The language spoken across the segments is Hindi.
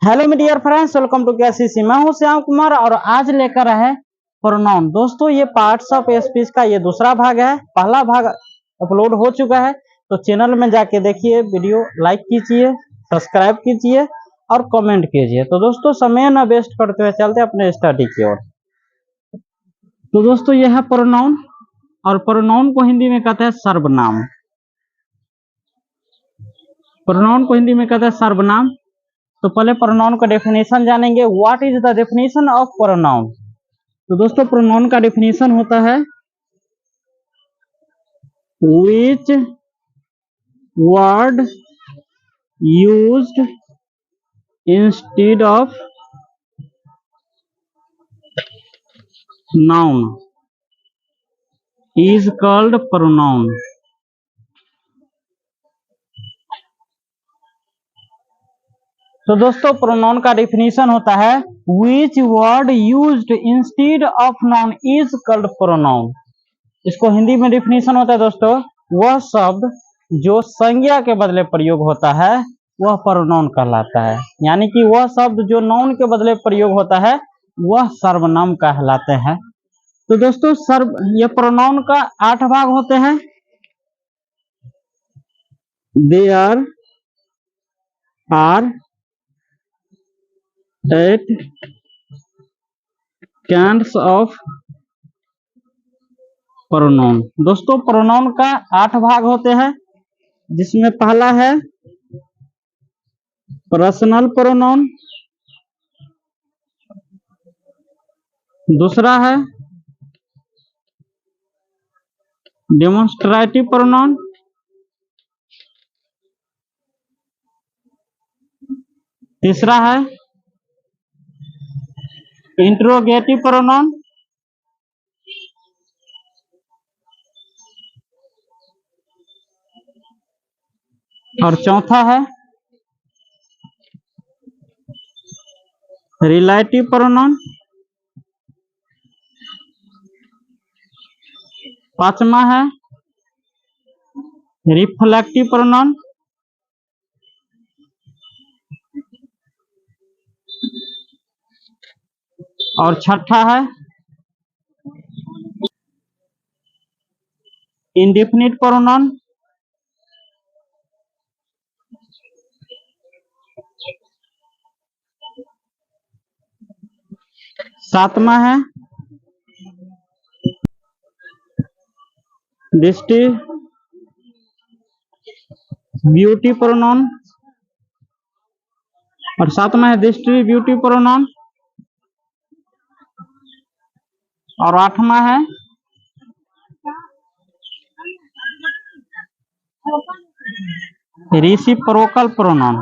हेलो मेरे dear friends, welcome to KCC. मैं हूं श्याम कुमार और आज लेकर आए प्रोनाउन। दोस्तों, ये पार्ट्स ऑफ स्पीच का ये दूसरा भाग है। पहला भाग अपलोड हो चुका है, तो चैनल में जाके देखिए, वीडियो लाइक कीजिए, सब्सक्राइब कीजिए और कमेंट कीजिए। तो दोस्तों, समय न वेस्ट करते हुए चलते अपने स्टडी की ओर। तो दोस्तों, यह है प्रोनाउन और प्रोनाउन को हिंदी में कहते हैं सर्वनाम। प्रोनाउन को हिंदी में कहते हैं सर्वनाम। तो पहले प्रोनाउन का डेफिनेशन जानेंगे। What is the definition of pronoun? तो दोस्तों, प्रोनाउन का डेफिनेशन होता है which word used instead of noun is called pronoun. तो दोस्तों, प्रोनाउन का डेफिनेशन होता है which word used instead of noun is called pronoun. इसको हिंदी में डेफिनेशन होता है दोस्तों, वह शब्द जो संज्ञा के बदले प्रयोग होता है वह प्रोनाउन कहलाता है। यानी कि वह शब्द जो नाउन के बदले प्रयोग होता है वह सर्वनाम कहलाते हैं। तो दोस्तों, ये प्रोनाउन का 8 भाग होते हैं। There are 8 kinds of pronoun. दोस्तों, प्रोनाउन का 8 भाग होते हैं, जिसमें पहला है पर्सनल प्रोनाउन, दूसरा है डेमोन्स्ट्रेटिव प्रोनाउन, तीसरा है इंट्रोगेटिव प्रोनाउन, और चौथा है रिलेटिव प्रोनाउन, पांचवा है रिफ्लेक्टिव प्रोनाउन, और छठा है इंडेफिनिट प्रोनाउन। सातवां है डिस्ट्रीब्यूटिव प्रोनाउन, और सातवां है डिस्ट्रीब्यूटिव प्रोनाउन, और आठवां है रेसिप्रोकल प्रोनाउन।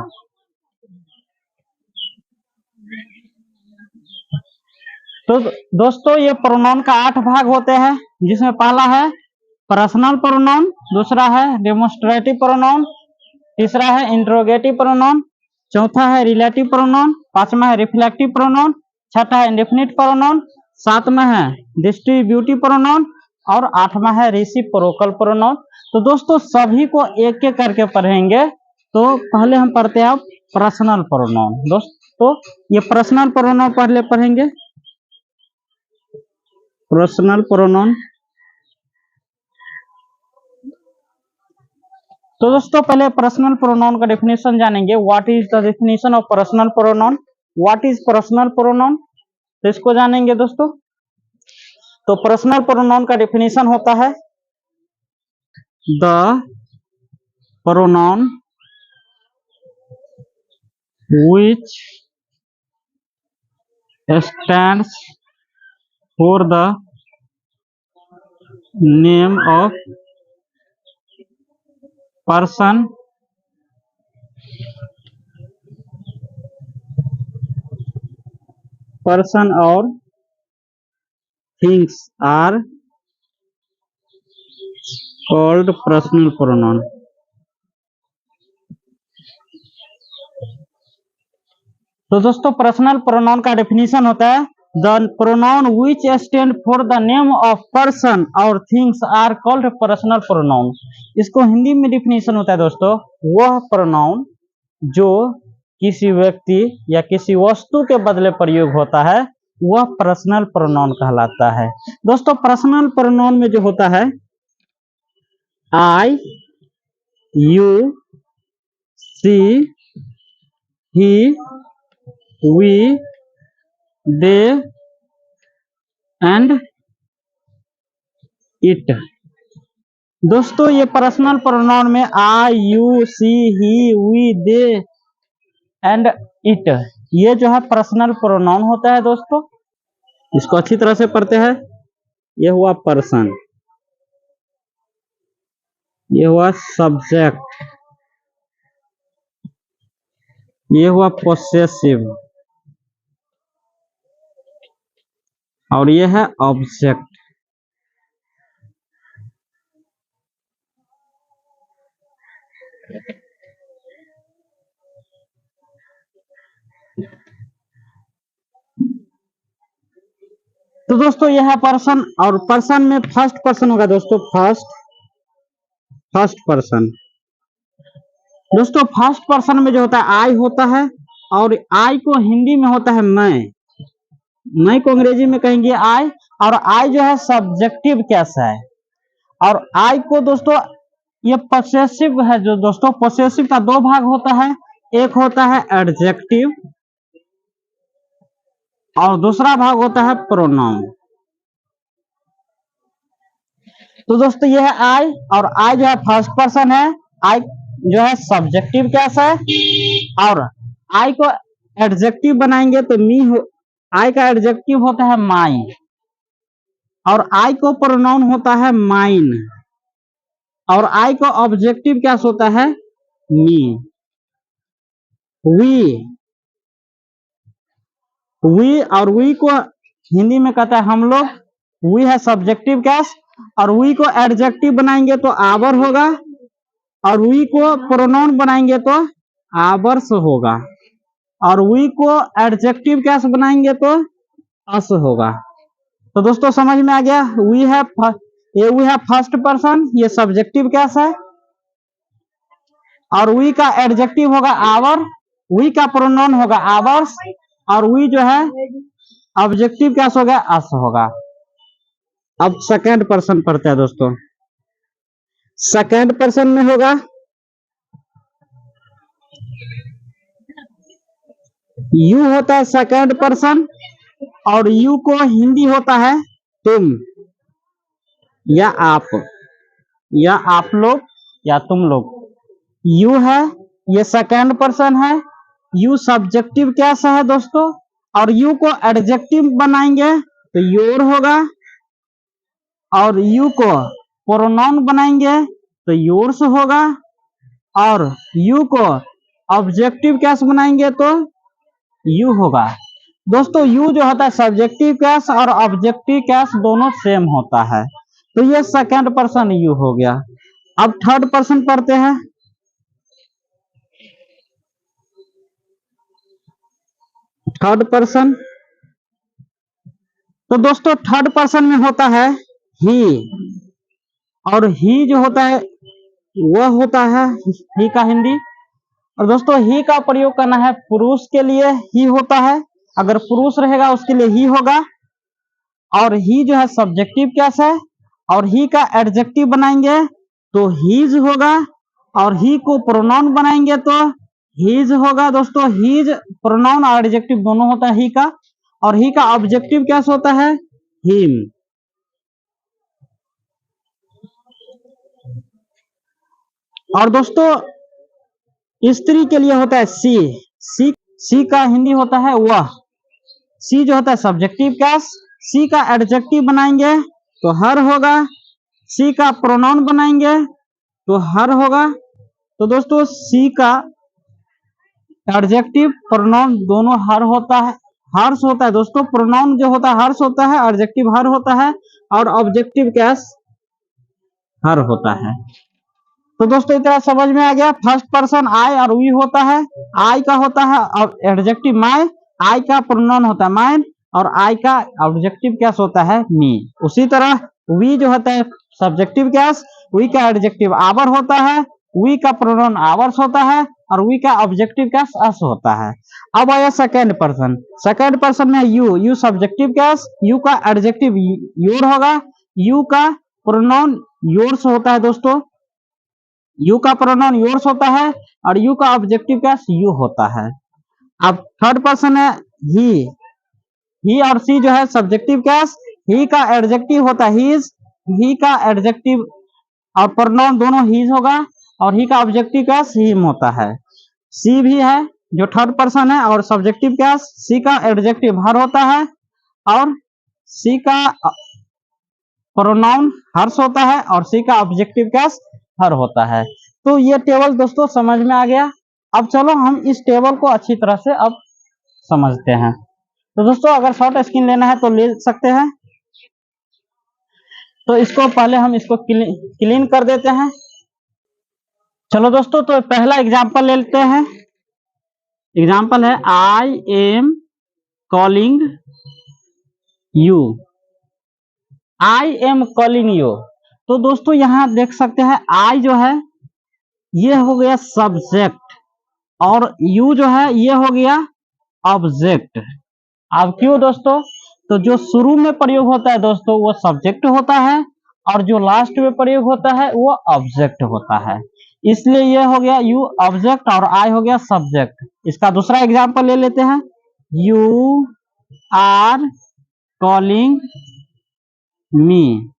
तो दोस्तों, ये प्रोनाउन का 8 भाग होते हैं, जिसमें पहला है पर्सनल प्रोनाउन, दूसरा है डेमोन्स्ट्रेटिव प्रोनाउन, तीसरा है इंट्रोगेटिव प्रोनाउन, चौथा है रिलेटिव प्रोनाउन, पांचवा है रिफ्लेक्टिव प्रोनाउन, छठा है इंडेफिनिट प्रोनाउन, सातवां है डिस्ट्रीब्यूटिव प्रोनाउन, और आठवां है रेसिप्रोकल प्रोनाउन। तो दोस्तों, सभी को एक एक करके पढ़ेंगे। तो पहले हम पढ़ते हैं पर्सनल प्रोनाउन। दोस्तों, ये पर्सनल प्रोनाउन पहले पढ़ेंगे। Personal pronoun. तो दोस्तों, पहले पर्सनल प्रोनाउन का डेफिनेशन जानेंगे। What is the definition of personal pronoun? What is personal pronoun? तो इसको जानेंगे दोस्तों। तो पर्सनल प्रोनाउन का डेफिनेशन होता है the pronoun which stands for the name of person or things are called personal pronoun। तो दोस्तों, पर्सनल प्रोनाउन का डेफिनेशन होता है the pronoun which stand for the name of person और things are called personal pronoun. इसको हिंदी में डेफिनेशन होता है दोस्तों, वह प्रोनाउन जो किसी व्यक्ति या किसी वस्तु के बदले प्रयोग होता है वह पर्सनल प्रोनाउन कहलाता है। दोस्तों पर्सनल प्रोनाउन में जो होता है I, you, she, he, we, they and it. दोस्तों ये पर्सनल प्रोनाउन में I, you, she, he, we, they and it ये जो है पर्सनल प्रोनाउन होता है। दोस्तों इसको अच्छी तरह से पढ़ते हैं। ये हुआ पर्सन, ये हुआ सब्जेक्ट, ये हुआ पोसेसिव और ये है ऑब्जेक्ट। तो दोस्तों यह है पर्सन और पर्सन में फर्स्ट पर्सन होगा दोस्तों, फर्स्ट पर्सन। दोस्तों फर्स्ट पर्सन में जो होता है आई होता है और आई को हिंदी में होता है मैं को अंग्रेजी में कहेंगे आई, और आई जो है सब्जेक्टिव केस है। और आई को दोस्तों ये पोसेसिव है। जो दोस्तों पोसेसिव का दो भाग होता है, एक होता है एडजेक्टिव और दूसरा भाग होता है प्रोनाउन। तो दोस्तों ये है आई और आई जो है फर्स्ट पर्सन है, आई जो है सब्जेक्टिव केस है और आई को एडजेक्टिव बनाएंगे तो आई का एडजेक्टिव होता है माई और आई को प्रोनाउन होता है माइन और आई को ऑब्जेक्टिव क्या होता है मी। वी और वी को हिंदी में कहता है हम लोग। वी है सब्जेक्टिव केस और वी को एडजेक्टिव बनाएंगे तो आवर होगा और वी को प्रोनाउन बनाएंगे तो आवर्स होगा और वी को एडजेक्टिव केस बनाएंगे तो अस होगा। तो दोस्तों समझ में आ गया। वी है फर्स्ट पर्सन, ये सब्जेक्टिव केस है और वी का एडजेक्टिव होगा आवर, वी का प्रोनाउन होगा आवर्स और वी जो है ऑब्जेक्टिव केस होगा अस होगा। अब सेकंड पर्सन पढ़ते हैं दोस्तों। सेकंड पर्सन में होगा यू होता है सेकंड पर्सन और यू को हिंदी होता है तुम या आप लोग या तुम लोग। यू है ये सेकंड पर्सन है, यू सब्जेक्टिव केस है दोस्तों और यू को एडजेक्टिव बनाएंगे तो योर होगा और यू को प्रोनाउन बनाएंगे तो योर्स होगा और यू को ऑब्जेक्टिव केस बनाएंगे तो यू होगा। दोस्तों यू जो होता है सब्जेक्टिव केस और ऑब्जेक्टिव केस दोनों सेम होता है। तो ये सेकंड पर्सन यू हो गया। अब थर्ड पर्सन पढ़ते हैं। थर्ड पर्सन, तो दोस्तों थर्ड पर्सन में होता है ही और ही जो होता है वह होता है ही का हिंदी। और दोस्तों ही का प्रयोग करना है पुरुष के लिए ही होता है, अगर पुरुष रहेगा उसके लिए ही होगा और ही जो है सब्जेक्टिव केस है और ही का एडजेक्टिव बनाएंगे तो हीज होगा और ही को प्रोनाउन बनाएंगे तो हीज होगा। दोस्तों हीज प्रोनाउन और एडजेक्टिव दोनों होता है ही का और ही का ऑब्जेक्टिव केस होता है हिम। और दोस्तों स्त्री के लिए होता है सी का हिंदी होता है वह। सी जो होता है सब्जेक्टिव केस, सी का एडजेक्टिव बनाएंगे तो हर होगा, सी का प्रोनाउन बनाएंगे तो हर होगा। तो दोस्तों सी का एडजेक्टिव प्रोनाउन दोनों हर होता है, हर्ष होता है। दोस्तों प्रोनाउन जो होता है हर्ष होता है, एडजेक्टिव हर होता है और ऑब्जेक्टिव केस हर होता है। तो दोस्तों इतना समझ में आ गया। फर्स्ट पर्सन आई और वी होता है, आई का होता है एडजेक्टिव माई, आई का प्रोनाउन होता है माइन और आई का ऑब्जेक्टिव केस होता है मी। उसी तरह वी जो होता है सब्जेक्टिव केस, वी का एडजेक्टिव आवर होता है वी का प्रोनाउन आवर्स होता है और वी का ऑब्जेक्टिव कैस अस होता है। अब आया सेकंड पर्सन। सेकंड पर्सन में यू सब्जेक्टिव कैस, यू का एडजेक्टिव योर होगा, यू का प्रोनाउन योर्स होता है दोस्तों, यू का प्रोनाउन योर्स होता है और यू का ऑब्जेक्टिव कैस यू होता है। अब थर्ड पर्सन है ही और सी जो है सब्जेक्टिव कैस, ही का एडजेक्टिव होता है हीज, ही का एडजेक्टिव और प्रोनाउन दोनों हीज होगा और ही का ऑब्जेक्टिव कैस हिम होता है। सी भी है जो थर्ड पर्सन है और सब्जेक्टिव कैस, सी का एडजेक्टिव हर होता है और सी का प्रोनाउन हर्ष होता है और सी का ऑब्जेक्टिव कैस हर होता है। तो ये टेबल दोस्तों समझ में आ गया। अब चलो हम इस टेबल को अच्छी तरह से अब समझते हैं। तो दोस्तों अगर शॉर्ट स्क्रीन लेना है तो ले सकते हैं। तो इसको पहले हम इसको क्लीन कर देते हैं। चलो दोस्तों तो पहला एग्जांपल ले लेते हैं। एग्जांपल है I am calling you, I am calling you. तो दोस्तों यहां देख सकते हैं आई जो है ये हो गया सब्जेक्ट और यू जो है ये हो गया ऑब्जेक्ट। अब क्यों दोस्तों? तो जो शुरू में प्रयोग होता है दोस्तों वो सब्जेक्ट होता है और जो लास्ट में प्रयोग होता है वो ऑब्जेक्ट होता है, इसलिए ये हो गया यू ऑब्जेक्ट और आई हो गया सब्जेक्ट। इसका दूसरा एग्जांपल ले लेते हैं। You are calling me.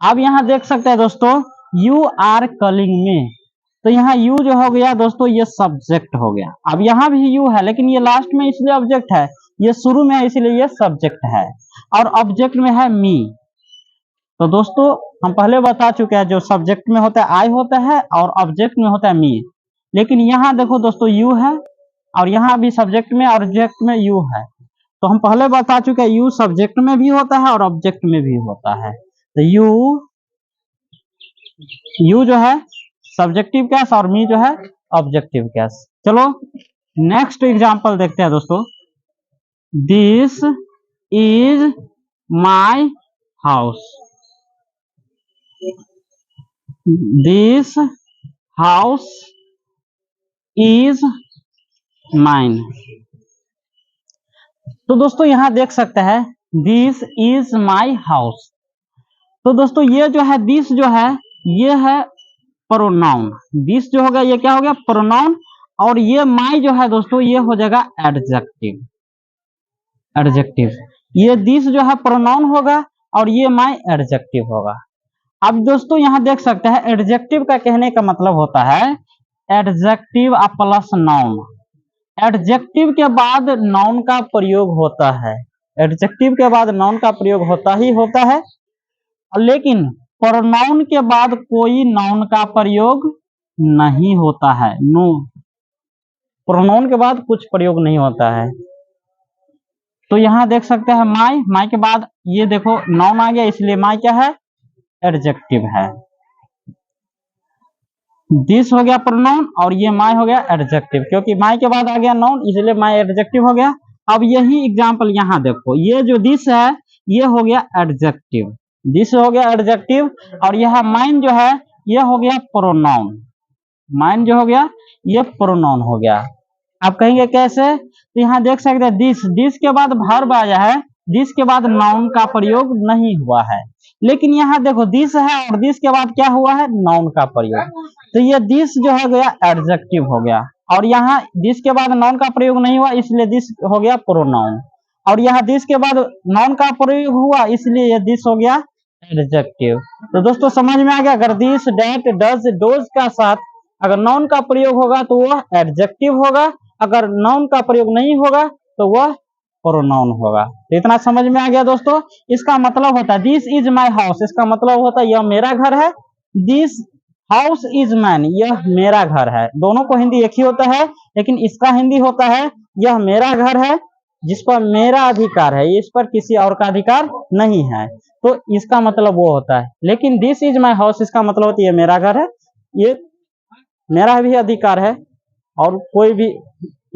अब यहां देख सकते हैं दोस्तों यू आर कॉलिंग मी, तो यहाँ यू जो हो गया दोस्तों ये सब्जेक्ट हो गया। अब यहाँ भी यू है लेकिन ये लास्ट में इसलिए ऑब्जेक्ट है, ये शुरू में है इसलिए ये सब्जेक्ट है और ऑब्जेक्ट में है मी। तो दोस्तों हम पहले बता चुके हैं जो सब्जेक्ट में होता है आई होता है और ऑब्जेक्ट में होता है मी, लेकिन यहाँ देखो दोस्तों यू है और यहाँ भी सब्जेक्ट में और ऑब्जेक्ट में यू है। तो हम पहले बता चुके हैं यू सब्जेक्ट में भी होता है और ऑब्जेक्ट में भी होता है। तो यू जो है सब्जेक्टिव कैस और मी जो है ऑब्जेक्टिव कैस। चलो नेक्स्ट एग्जांपल देखते हैं दोस्तों। This is my house, this house is mine. तो दोस्तों यहां देख सकते हैं दिस इज माय हाउस। तो दोस्तों ये जो है दिस जो है ये है प्रोनाउन, दिस जो होगा ये क्या हो गया प्रोनाउन और ये माई जो है दोस्तों ये हो जाएगा एडजेक्टिव। एडजेक्टिव ये दिस जो है प्रोनाउन होगा और ये माई एडजेक्टिव होगा। अब दोस्तों यहां देख सकते हैं एडजेक्टिव का कहने का मतलब होता है एडजेक्टिव प्लस नाउन। एडजेक्टिव के बाद नाउन का प्रयोग होता है, एडजेक्टिव के बाद नाउन का प्रयोग होता ही होता है, लेकिन प्रोनाउन के बाद कोई नाउन का प्रयोग नहीं होता है। नो, प्रोनाउन के बाद कुछ प्रयोग नहीं होता है। तो यहां देख सकते हैं माई, माई के बाद ये देखो नाउन आ गया इसलिए माई क्या है एडजेक्टिव है। दिस हो गया प्रोनाउन और ये माई हो गया एडजेक्टिव, क्योंकि माई के बाद आ गया नाउन इसलिए माई एडजेक्टिव हो गया। अब यही एग्जांपल यहां देखो, ये जो दिस है ये हो गया एडजेक्टिव, दिस हो गया एडजेक्टिव और यह माइन जो है ये हो गया प्रोनाउन, माइन जो हो गया ये प्रोनाउन हो गया। आप कहेंगे कैसे? तो यहाँ देख सकते हैं दिस, दिस के बाद वर्ब आया है, दिस के बाद नाउन का प्रयोग नहीं हुआ है, लेकिन यहाँ देखो दिस है और दिस के बाद क्या हुआ है नाउन का प्रयोग। तो ये दिस जो है गया एडजेक्टिव हो गया और यहाँ दिस के बाद नाउन का प्रयोग नहीं हुआ इसलिए दिस हो गया प्रोनाउन, और यहाँ दिस के बाद नाउन का प्रयोग हुआ इसलिए ये दिस हो गया एडजेक्टिव। तो दोस्तों समझ में आ गया, अगर दिस डैट डज डोज का साथ अगर नाउन का प्रयोग होगा तो वह एडजेक्टिव होगा, अगर नाउन का प्रयोग नहीं होगा तो वह प्रोनाउन होगा। तो इतना समझ में आ गया दोस्तों। इसका मतलब होता है दिस इज माय हाउस, इसका मतलब होता है यह मेरा घर है। दिस हाउस इज माइन, यह मेरा घर है। दोनों को हिंदी एक ही होता है, लेकिन इसका हिंदी होता है यह मेरा घर है जिस पर मेरा अधिकार है, इस पर किसी और का अधिकार नहीं है। तो इसका मतलब वो होता है, लेकिन दिस इज माय हाउस इसका मतलब होता है ये मेरा घर है, ये मेरा भी अधिकार है और कोई भी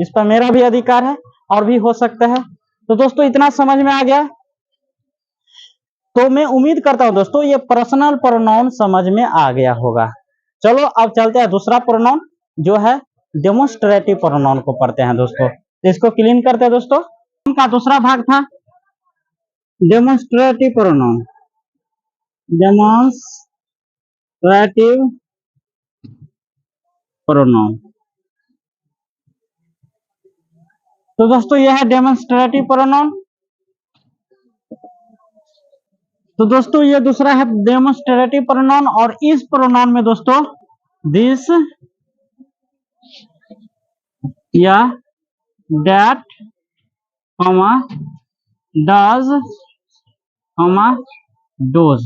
इस पर मेरा भी अधिकार है और भी हो सकता है। तो दोस्तों इतना समझ में आ गया। तो मैं उम्मीद करता हूं दोस्तों ये पर्सनल प्रोनाउन समझ में आ गया होगा। चलो अब चलते हैं दूसरा प्रोनाउन जो है डेमोन्स्ट्रेटिव प्रोनाउन को पढ़ते हैं दोस्तों। इसको क्लीन करते हैं दोस्तों। का दूसरा भाग था डेमोन्स्ट्रेटिव प्रोनाउन। डेमोन्स्ट्रेटिव प्रोनाउन, तो दोस्तों यह है डेमोन्स्ट्रेटिव प्रोनाउन। तो दोस्तों ये दूसरा है डेमोन्स्ट्रेटिव प्रोनाउन, और इस प्रोनाउन में दोस्तों दिस या दैट, डज, डोज।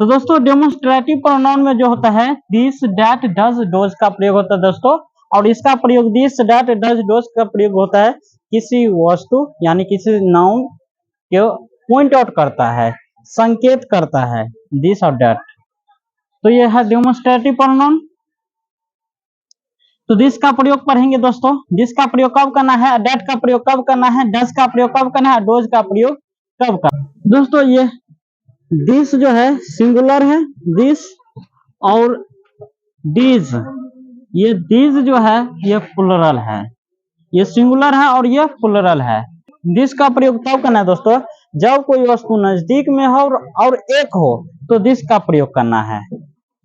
तो दोस्तों डेमोन्स्ट्रेटिव प्रोनाउन में जो होता है दिस, दैट, डज, डोज का प्रयोग होता है दोस्तों। और इसका प्रयोग दिस, दैट, डज, डोज का प्रयोग होता है किसी वस्तु यानी किसी नाउन को पॉइंट आउट करता है, संकेत करता है, दिस और दैट। तो यह है डेमोन्स्ट्रेटिव प्रोनाउन। तो दिस का प्रयोग पढ़ेंगे दोस्तों। दिस का प्रयोग कब करना है, दैट का प्रयोग कब करना है, डज का प्रयोग कब करना है, डोज का प्रयोग कब करना है। दोस्तों ये दिस जो है सिंगुलर है, दिस, और डीज, ये डीज जो है ये प्लुरल है। ये सिंगुलर है और ये प्लुरल है। दिस का प्रयोग तब करना है दोस्तों जब कोई वस्तु नजदीक में हो और एक हो, तो दिस का प्रयोग करना है।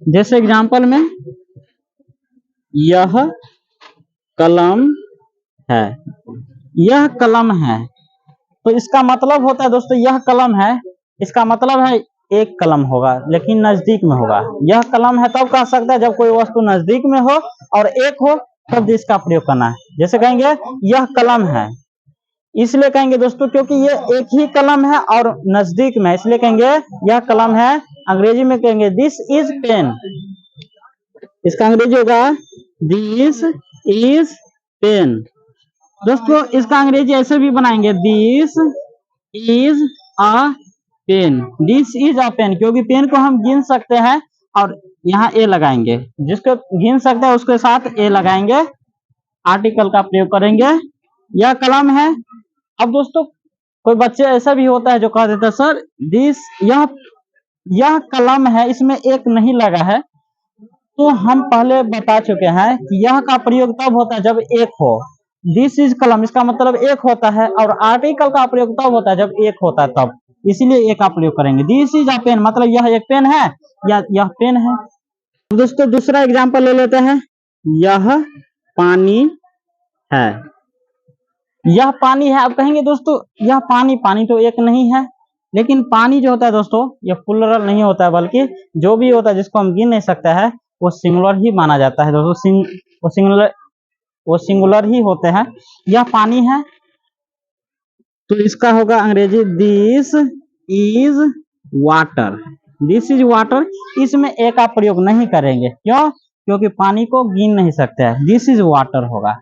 जैसे एग्जांपल में यह कलम है, यह कलम है, तो इसका मतलब होता है दोस्तों यह कलम है, इसका मतलब है एक कलम होगा लेकिन नजदीक में होगा। यह कलम है तब कह सकता है जब कोई वस्तु नजदीक में हो और एक हो, तब दिस का प्रयोग करना है। जैसे कहेंगे यह कलम है, इसलिए कहेंगे दोस्तों क्योंकि ये एक ही कलम है और नजदीक में, इसलिए कहेंगे यह कलम है। अंग्रेजी में कहेंगे दिस इज पेन, इसका अंग्रेजी होगा दिस इज पेन। दोस्तों इसका अंग्रेजी ऐसे भी बनाएंगे this is a pen, this is a pen, क्योंकि पेन को हम गिन सकते हैं और यहाँ ए लगाएंगे, जिसको गिन सकते हैं उसके साथ ए लगाएंगे, आर्टिकल का प्रयोग करेंगे। यह कलम है। अब दोस्तों कोई बच्चे ऐसा भी होता है जो कह देता है सर दिस, यह कलम है, इसमें एक नहीं लगा है। तो हम पहले बता चुके हैं कि यह का प्रयोग तब होता है जब एक हो। दिस इज कलम, इसका मतलब एक होता है, और आर्टिकल का प्रयोग तब होता है जब एक होता है तब, इसीलिए एक का प्रयोग करेंगे। दिस इज अ पेन मतलब यह एक पेन है या यह पेन है। दोस्तों दूसरा एग्जांपल ले लेते हैं, यह पानी है, यह पानी है। अब कहेंगे दोस्तों यह पानी, पानी तो एक नहीं है, लेकिन पानी जो होता है दोस्तों यह प्लुरल नहीं होता है, बल्कि जो भी होता है जिसको हम गिन नहीं सकते हैं वो सिंगुलर ही माना जाता है दोस्तों। वो सिंगुलर ही होते हैं। यह पानी है तो इसका होगा अंग्रेजी this is water, this is water. इसमें ए का प्रयोग नहीं करेंगे, क्यों? क्योंकि पानी को गिन नहीं सकते हैं, दिस इज वाटर होगा।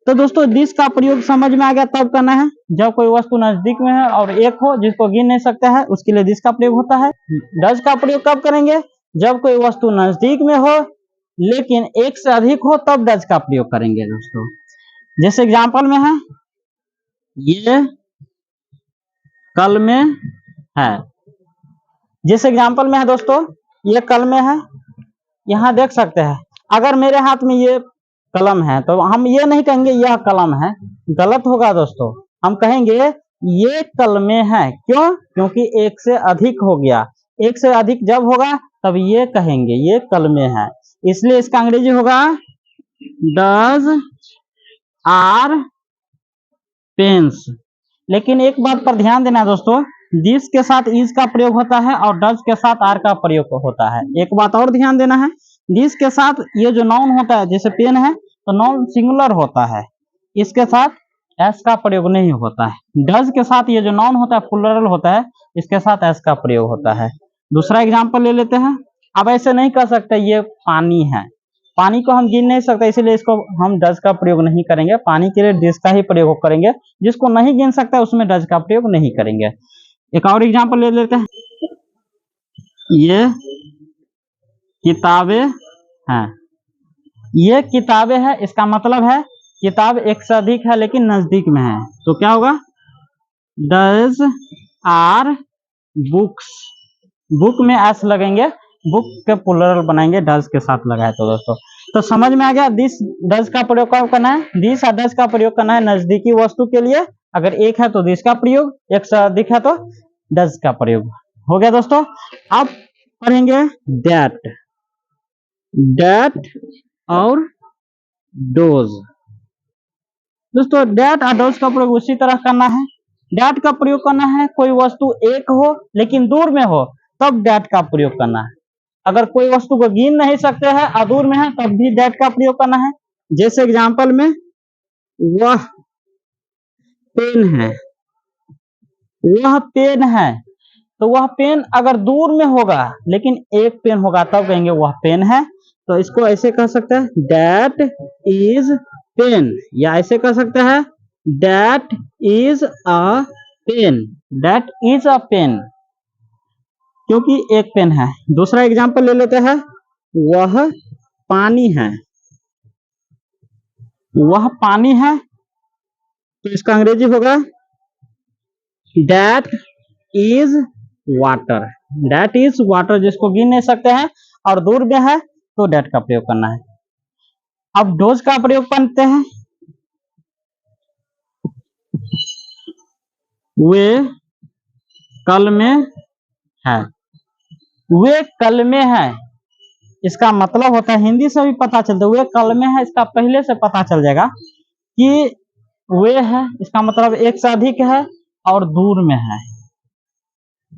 तो दोस्तों दिस का प्रयोग समझ में आ गया तब करना है जब कोई वस्तु नजदीक में है और एक हो जिसको गिन नहीं सकते हैं, उसके लिए दिस का प्रयोग होता है। डज का प्रयोग कब करेंगे? जब कोई वस्तु नजदीक में हो लेकिन एक से अधिक हो, तब डज का प्रयोग करेंगे दोस्तों। जैसे एग्जांपल में है ये कल में है, जैसे एग्जांपल में है दोस्तों ये कल में है। यहाँ देख सकते हैं अगर मेरे हाथ में ये कलम है तो हम ये नहीं कहेंगे यह कलम है, गलत होगा दोस्तों। हम कहेंगे ये कल में है, क्यों? क्योंकि एक से अधिक हो गया, एक से अधिक जब होगा तब ये कहेंगे ये कल में है, इसलिए इसका अंग्रेजी होगा डज आर पेन्स। लेकिन एक बात पर ध्यान देना दोस्तों, दिस के साथ इज का प्रयोग होता है और डज के साथ आर का प्रयोग होता है। एक बात और ध्यान देना है, दिस के साथ ये जो नाउन होता है जैसे पेन है तो नाउन सिंगुलर होता है, इसके साथ एस का प्रयोग नहीं होता है। डज के साथ ये जो नाउन होता है प्लुरल होता है, इसके साथ एस का प्रयोग होता है। दूसरा एग्जांपल ले लेते हैं। अब ऐसे नहीं कर सकते ये पानी है, पानी को हम गिन नहीं सकते, इसीलिए इसको हम डज का प्रयोग नहीं करेंगे। पानी के लिए दिस का ही प्रयोग करेंगे, जिसको नहीं गिन सकता उसमें डज का प्रयोग नहीं करेंगे। एक और एग्जांपल ले लेते हैं, ये किताबें हैं, ये किताबें हैं, इसका मतलब है किताब एक से अधिक है लेकिन नजदीक में है, तो क्या होगा डज आर बुक्स। बुक में एस लगेंगे बुक के प्लूरल बनाएंगे डज के साथ लगाए तो दोस्तों। तो समझ में आ गया। दिस डज का प्रयोग कब करना है, दिस और डज का प्रयोग करना है नजदीकी वस्तु के लिए। अगर एक है तो दिस का प्रयोग, एक से अधिक है तो डज का प्रयोग। हो गया दोस्तों। अब पढ़ेंगे दैट, दैट और डोज। दोस्तों दैट और डोज का प्रयोग उसी तरह करना है। दैट का प्रयोग करना है कोई वस्तु एक हो लेकिन दूर में हो तब दैट का प्रयोग करना है। अगर कोई वस्तु को गिन नहीं सकते हैं और दूर में है तब भी दैट का प्रयोग करना है। जैसे एग्जांपल में वह पेन है, वह पेन है, तो वह पेन अगर दूर में होगा लेकिन एक पेन होगा तब कहेंगे वह पेन है। तो इसको ऐसे कह सकते हैं दैट इज पेन, या ऐसे कह सकते हैं that is a pen, that is a pen, क्योंकि एक पेन है। दूसरा एग्जांपल ले लेते हैं वह पानी है, वह पानी है, तो इसका अंग्रेजी होगा that is water, that is water, जिसको गिन नहीं सकते हैं और दूर में है तो दैट का प्रयोग करना है। अब डोज का प्रयोग करते हैं। वे कल में है, वे कल में है, इसका मतलब होता है हिंदी से भी पता चलता है वे कल में है, इसका पहले से पता चल जाएगा कि वे है, इसका मतलब एक से अधिक है और दूर में है।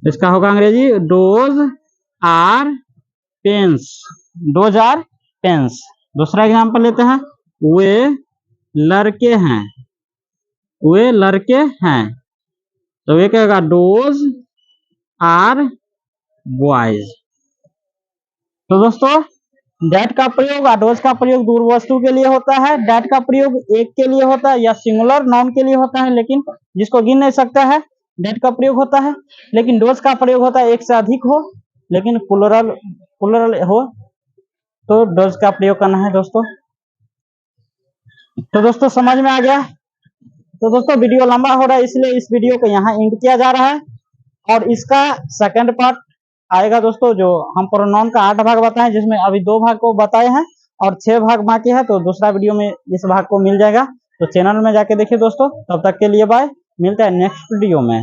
इसका होगा अंग्रेजी those are pens, those are pens. दूसरा एग्जांपल लेते हैं वे लड़के हैं, वे लड़के हैं, तो वे कहेगा डोज आर बॉयज। तो दोस्तों दैट का प्रयोग और डोज का प्रयोग दूर वस्तु के लिए होता है। दैट का प्रयोग एक के लिए होता है या सिंगुलर नाउन के लिए होता है, लेकिन जिसको गिन नहीं सकता है दैट का प्रयोग होता है। लेकिन डोज का प्रयोग होता है एक से अधिक हो लेकिन प्लूरल हो तो डोज का प्रयोग करना है दोस्तों। तो दोस्तों समझ में आ गया। तो दोस्तों वीडियो लंबा हो रहा है इसलिए इस वीडियो को यहाँ एंड किया जा रहा है और इसका सेकंड पार्ट आएगा दोस्तों, जो हम प्रोनाउन का 8 भाग बताए जिसमें अभी 2 भाग को बताए हैं और 6 भाग बाकी है। तो दूसरा वीडियो में इस भाग को मिल जाएगा, तो चैनल में जाके देखिए दोस्तों। तब तक के लिए बाय, मिलता है नेक्स्ट वीडियो में।